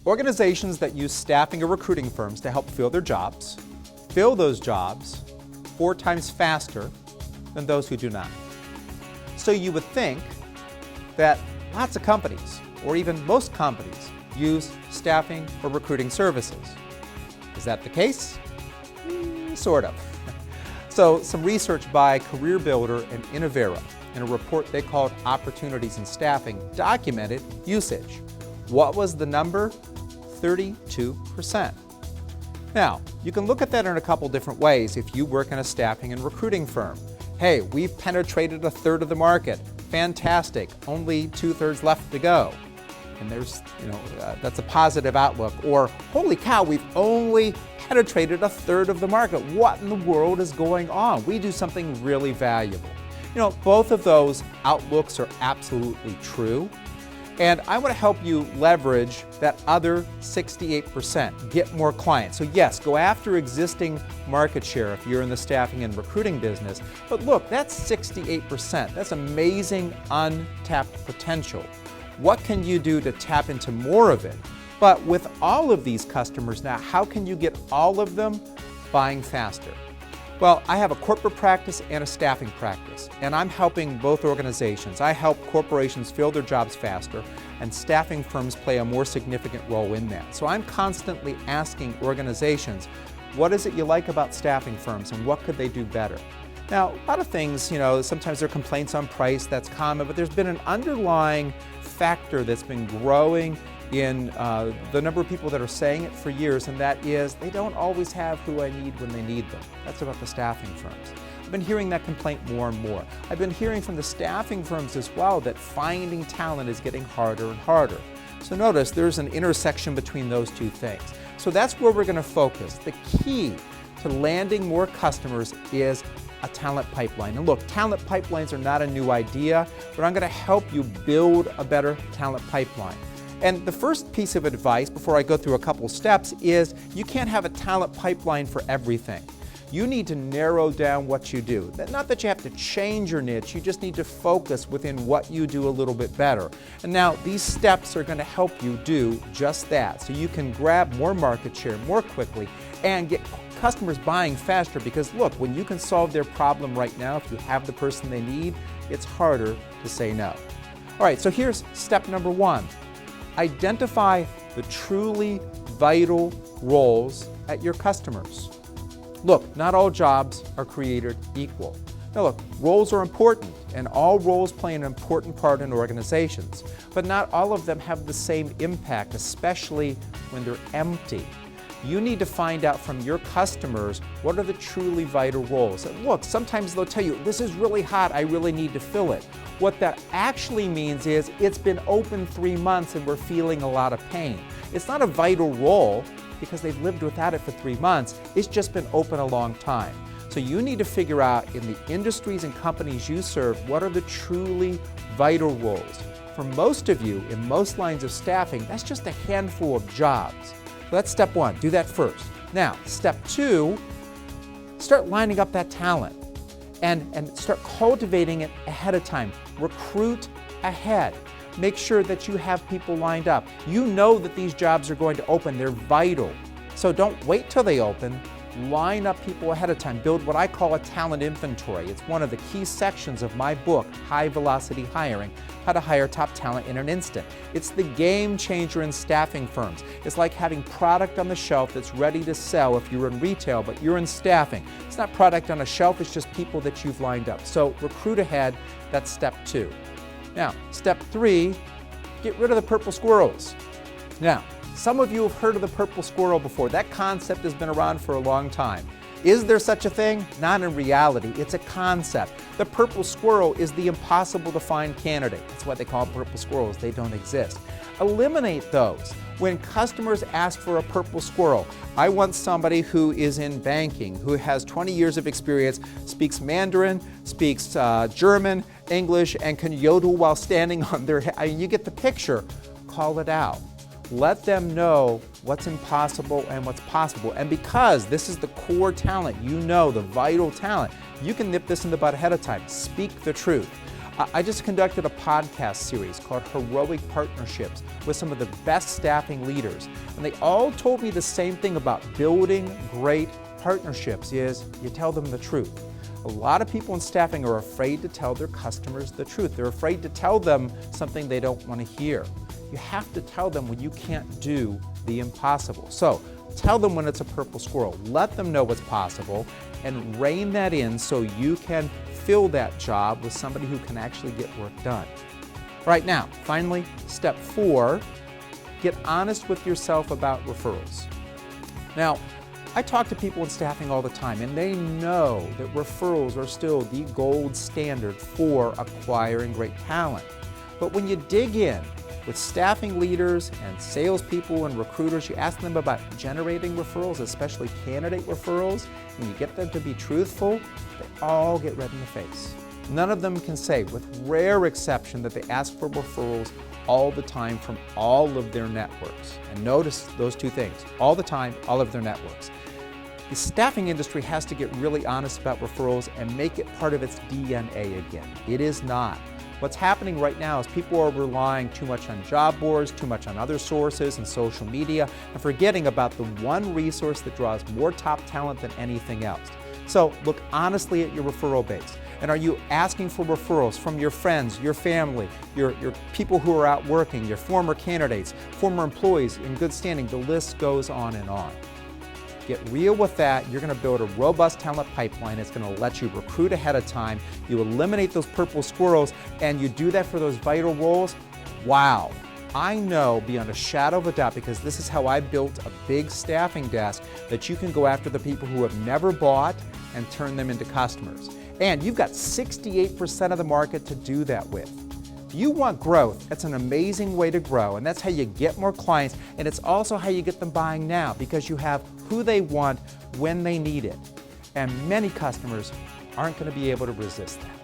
Organizations that use staffing or recruiting firms to help fill their jobs, fill those jobs 4 times faster than those who do not. So you would think that lots of companies, or even most companies, use staffing or recruiting services. Is that the case? Sort of. So some research by CareerBuilder and Innovera in a report they called Opportunities in Staffing documented usage. What was the number? 32%. Now, you can look at that in a couple different ways if you work in a staffing and recruiting firm. Hey, we've penetrated 1/3 of the market. Fantastic. Only 2/3 left to go. And there's, that's a positive outlook. Or, holy cow, we've only penetrated 1/3 of the market. What in the world is going on? We do something really valuable. Both of those outlooks are absolutely true. And I want to help you leverage that other 68%, get more clients. So yes, go after existing market share if you're in the staffing and recruiting business. But look, that's 68%. That's amazing untapped potential. What can you do to tap into more of it? But with all of these customers now, how can you get all of them buying faster? Well, I have a corporate practice and a staffing practice, and I'm helping both organizations. I help corporations fill their jobs faster, and staffing firms play a more significant role in that. So I'm constantly asking organizations, what is it you like about staffing firms, and what could they do better? Now, a lot of things, sometimes there are complaints on price, that's common, but there's been an underlying factor that's been growing in the number of people that are saying it for years, and that is they don't always have who I need when they need them. That's about the staffing firms. I've been hearing that complaint more and more. I've been hearing from the staffing firms as well that finding talent is getting harder and harder. So notice there's an intersection between those two things. So that's where we're going to focus. The key to landing more customers is a talent pipeline. And look, talent pipelines are not a new idea, but I'm going to help you build a better talent pipeline. And the first piece of advice, before I go through a couple steps, is you can't have a talent pipeline for everything. You need to narrow down what you do. Not that you have to change your niche, you just need to focus within what you do a little bit better. And now these steps are going to help you do just that, so you can grab more market share more quickly and get customers buying faster, because look, when you can solve their problem right now, if you have the person they need, it's harder to say no. All right, so here's step number 1. Identify the truly vital roles at your customers. Look, not all jobs are created equal. Now look, roles are important, and all roles play an important part in organizations, but not all of them have the same impact, especially when they're empty. You need to find out from your customers what are the truly vital roles. And look, sometimes they'll tell you, this is really hot, I really need to fill it. What that actually means is it's been open 3 months and we're feeling a lot of pain. It's not a vital role because they've lived without it for 3 months. It's just been open a long time. So you need to figure out in the industries and companies you serve, what are the truly vital roles. For most of you, in most lines of staffing, that's just a handful of jobs. So that's step 1, do that first. Now, step 2, start lining up that talent and start cultivating it ahead of time. Recruit ahead. Make sure that you have people lined up. You know that these jobs are going to open, they're vital. So don't wait till they open. Line up people ahead of time. Build what I call a talent inventory. It's one of the key sections of my book, High Velocity Hiring, How to Hire Top Talent in an Instant. It's the game changer in staffing firms. It's like having product on the shelf that's ready to sell if you're in retail, but you're in staffing. It's not product on a shelf, it's just people that you've lined up. So recruit ahead, that's step 2. Now, step 3, get rid of the purple squirrels. Now, some of you have heard of the purple squirrel before. That concept has been around for a long time. Is there such a thing? Not in reality. It's a concept. The purple squirrel is the impossible to find candidate. That's why they call it purple squirrels. They don't exist. Eliminate those. When customers ask for a purple squirrel, I want somebody who is in banking, who has 20 years of experience, speaks Mandarin, speaks German, English, and can yodel while standing on their head. You get the picture. Call it out. Let them know what's impossible and what's possible. And because this is the core talent, the vital talent, you can nip this in the bud ahead of time. Speak the truth. I just conducted a podcast series called Heroic Partnerships with some of the best staffing leaders. And they all told me the same thing about building great partnerships is you tell them the truth. A lot of people in staffing are afraid to tell their customers the truth. They're afraid to tell them something they don't want to hear. You have to tell them when you can't do the impossible. So tell them when it's a purple squirrel. Let them know what's possible and rein that in so you can fill that job with somebody who can actually get work done. Right now, finally, step 4, get honest with yourself about referrals. Now, I talk to people in staffing all the time, and they know that referrals are still the gold standard for acquiring great talent. But when you dig in with staffing leaders and salespeople and recruiters, you ask them about generating referrals, especially candidate referrals, and you get them to be truthful, they all get red in the face. None of them can say, with rare exception, that they ask for referrals all the time from all of their networks. And notice those two things, all the time, all of their networks. The staffing industry has to get really honest about referrals and make it part of its DNA again. It is not. What's happening right now is people are relying too much on job boards, too much on other sources and social media, and forgetting about the one resource that draws more top talent than anything else. So look honestly at your referral base. And are you asking for referrals from your friends, your family, your people who are out working, your former candidates, former employees in good standing? The list goes on and on. Get real with that. You're going to build a robust talent pipeline. It's going to let you recruit ahead of time. You eliminate those purple squirrels, and you do that for those vital roles. Wow. I know beyond a shadow of a doubt, because this is how I built a big staffing desk, that you can go after the people who have never bought and turn them into customers. And you've got 68% of the market to do that with. If you want growth, that's an amazing way to grow, and that's how you get more clients, and it's also how you get them buying now, because you have who they want when they need it. And many customers aren't going to be able to resist that.